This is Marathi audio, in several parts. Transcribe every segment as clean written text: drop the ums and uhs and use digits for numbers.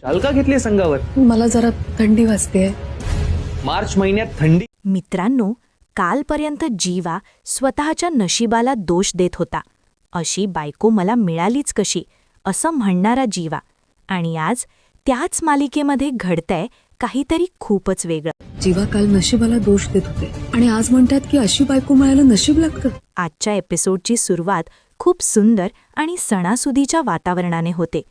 शाल का घेतली संघावर? मला जरा थंडी वाजतेय. मार्च महिन्यात थंडी? मित्रांनो, कालपर्यंत जीवा स्वतःच्या नशिबाला दोष देत होता. अशी बायको मला मिळालीच कशी, असं म्हणणारा जीवा. आणि आज त्याच मालिकेमध्ये घडतंय काहीतरी खूपच वेगळं. जीवा काल नशिबाला दोष देत होते आणि आज म्हणतात की अशी बायको मिळायला नशीब लागतं. आजच्या एपिसोडची सुरुवात खूप सुंदर आणि सणासुदीच्या वातावरणाने होते.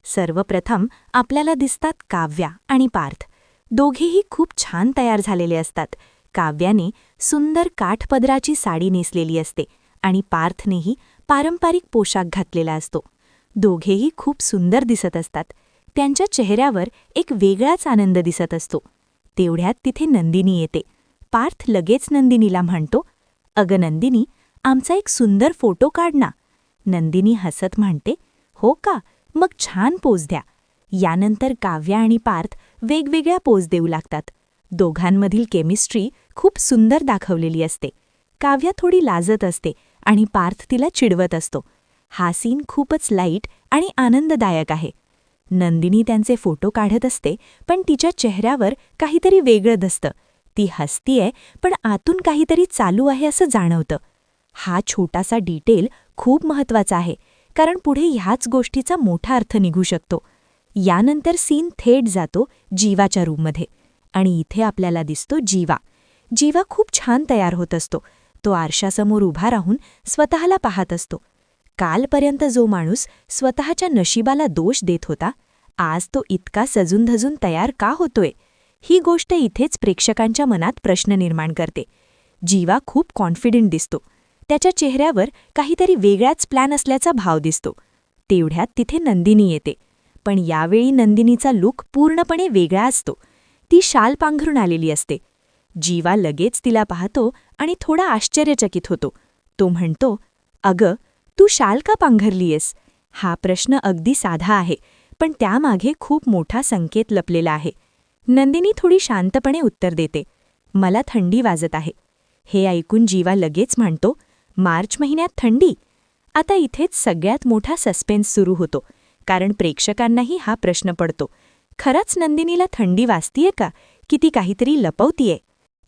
सर्वप्रथम आपल्याला दिसतात काव्या आणि पार्थ. दोघेही खूप छान तयार झालेले असतात. काव्याने सुंदर काठपदराची साडी नेसलेली असते आणि पार्थनेही पारंपरिक पोशाख घातलेला असतो. दोघेही खूप सुंदर दिसत असतात. त्यांच्या चेहऱ्यावर एक वेगळाच आनंद दिसत असतो. तेवढ्यात तिथे नंदिनी येते. पार्थ लगेच नंदिनीला म्हणतो, "अगं नंदिनी, आमचा एक सुंदर फोटो काढ ना." नंदिनी हसत म्हणते, "हो का? मग छान पोज द्या." यानंतर काव्या आणि पार्थ वेगवेगळ्या पोज देऊ लागतात. दोघांमधील केमिस्ट्री खूप सुंदर दाखवलेली असते. काव्या थोडी लाजत असते आणि पार्थ तिला चिडवत असतो. हा सीन खूपच लाईट आणि आनंददायक आहे. नंदिनी त्यांचे फोटो काढत असते, पण तिच्या चेहऱ्यावर काहीतरी वेगळं दिसतं. ती हसतीये, पण आतून काहीतरी चालू आहे असं जाणवतं. हा छोटासा डिटेल खूप महत्त्वाचा आहे, कारण पुढे ह्याच गोष्टीचा मोठा अर्थ निघू शकतो. यानंतर सीन थेट जातो जीवाच्या रूममध्ये आणि इथे आपल्याला दिसतो जीवा. जीवा खूप छान तयार होत असतो. तो आरशासमोर उभा राहून स्वतःला पाहत असतो. कालपर्यंत जो माणूस स्वतःच्या नशिबाला दोष देत होता, आज तो इतका सजूनधजून तयार का होतोय? ही गोष्ट इथेच प्रेक्षकांच्या मनात प्रश्न निर्माण करते. जीवा खूप कॉन्फिडंट दिसतो. त्याच्या चेहऱ्यावर काहीतरी वेगळाच प्लॅन असल्याचा भाव दिसतो. तेवढ्यात तिथे नंदिनी येते. पण यावेळी नंदिनीचा लूक पूर्णपणे वेगळा असतो. ती शाल पांघरून आलेली असते. जीवा लगेच तिला पाहतो आणि थोडा आश्चर्यचकित होतो. तो म्हणतो, "अगं, तू शाल का पांघरलीयस?" हा प्रश्न अगदी साधा आहे, पण त्यामागे खूप मोठा संकेत लपलेला आहे. नंदिनी थोडी शांतपणे उत्तर देते, "मला थंडी वाजत आहे." हे ऐकून जीवा लगेच म्हणतो, "मार्च महिन्यात थंडी?" आता इथेच सगळ्यात मोठा सस्पेन्स सुरू होतो, कारण प्रेक्षकांनाही हा प्रश्न पडतो. खरंच नंदिनीला थंडी वाजतीये का, की ती काहीतरी लपवतीये?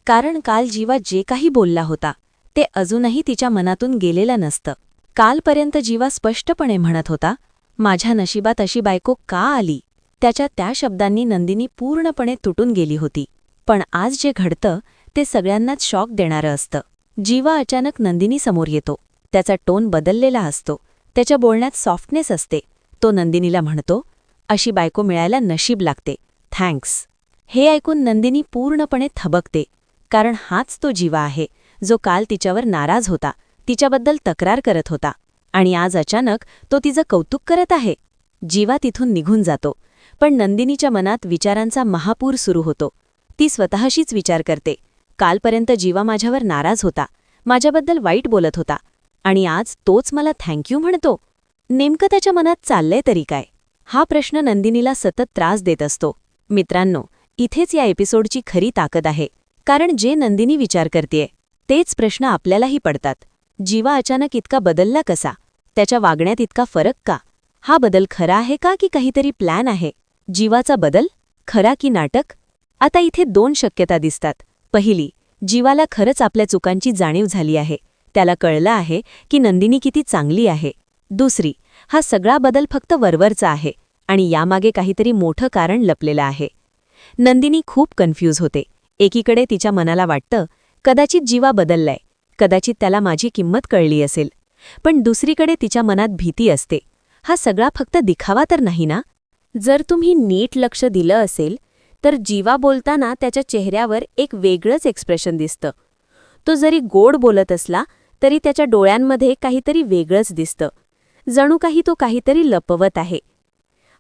कारण काल जीवा जे काही बोलला होता, ते अजूनही तिच्या मनातून गेलेलं नसतं. कालपर्यंत जीवा स्पष्टपणे म्हणत होता, "माझ्या नशिबात अशी बायको का आली?" त्याच्या त्या शब्दांनी नंदिनी पूर्णपणे तुटून गेली होती. पण आज जे घडतं ते सगळ्यांनाच शॉक देणारं असतं. जीवा अचानक नंदिनीसमोर येतो. त्याचा टोन बदललेला असतो. त्याच्या बोलण्यात सॉफ्टनेस असते. तो नंदिनीला म्हणतो, "अशी बायको मिळायला नशीब लागते. थँक्स." हे ऐकून नंदिनी पूर्णपणे थबकते, कारण हाच तो जीवा आहे जो काल तिच्यावर नाराज होता, तिच्याबद्दल तक्रार करत होता, आणि आज अचानक तो तिचं कौतुक करत आहे. जीवा तिथून निघून जातो, पण नंदिनीच्या मनात विचारांचा महापूर सुरू होतो. ती स्वतःशीच विचार करते, कालपर्यंत जीवा माझ्यावर नाराज होता, माझ्याबद्दल वाईट बोलत होता, आणि आज तोच मला थँक्यू म्हणतो. नेमकं त्याच्या मनात चाललंय तरी काय? हा प्रश्न नंदिनीला सतत त्रास देत असतो. मित्रांनो, इथेच या एपिसोडची खरी ताकद आहे, कारण जे नंदिनी विचार करतेय तेच प्रश्न आपल्यालाही पडतात. जीवा अचानक इतका बदलला कसा? त्याच्या वागण्यात इतका फरक का? हा बदल खरा आहे का की काहीतरी प्लॅन आहे? जीवाचा बदल खरा की नाटक? आता इथे 2 शक्यता दिसतात. पहिली, जीवाला खरंच आपल्या चुकांची जाणीव झाली आहे. त्याला कळलं आहे की नंदिनी किती चांगली आहे. दुसरी, हा सगळा बदल फक्त वरवरचा आहे आणि यामागे काहीतरी मोठं कारण लपलेलं आहे. नंदिनी खूप कन्फ्यूज होते. एकीकडे तिच्या मनाला वाटतं, कदाचित जीवा बदललाय, कदाचित त्याला माझी किंमत कळली असेल. पण दुसरीकडे तिच्या मनात भीती असते, हा सगळा फक्त दिखावा तर नाही ना? जर तुम्ही नीट लक्ष दिलं असेल तर जीवा बोलताना त्याच्या चेहऱ्यावर एक वेगळंच एक्सप्रेशन दिसतं. तो जरी गोड बोलत असला तरी त्याच्या डोळ्यांमध्ये काहीतरी वेगळंच दिसतं. जणू काही तो काहीतरी लपवत आहे.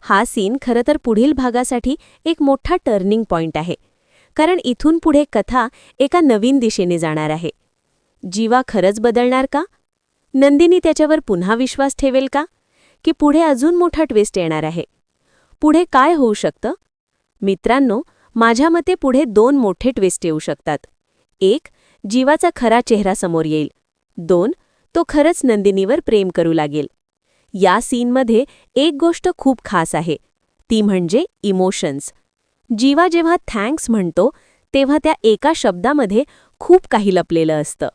हा सीन खरं तर पुढील भागासाठी एक मोठा टर्निंग पॉइंट आहे, कारण इथून पुढे कथा एका नवीन दिशेने जाणार आहे. जीवा खरंच बदलणार का? नंदिनी त्याच्यावर पुन्हा विश्वास ठेवेल का? की पुढे अजून मोठा ट्विस्ट येणार आहे? पुढे काय होऊ शकतं? मित्रांनो, माझ्या मते पुढे 2 मोठे ट्विस्ट येऊ शकतात. 1, जीवाचा खरा चेहरा समोर येईल. 2, तो खरंच नंदिनीवर प्रेम करू लागेल. या सीनमध्ये एक गोष्ट खूप खास आहे. ती म्हणजे इमोशन्स. जीवा जेव्हा थँक्स म्हणतो तेव्हा त्या एका शब्दामध्ये खूप काही लपलेलं असतं.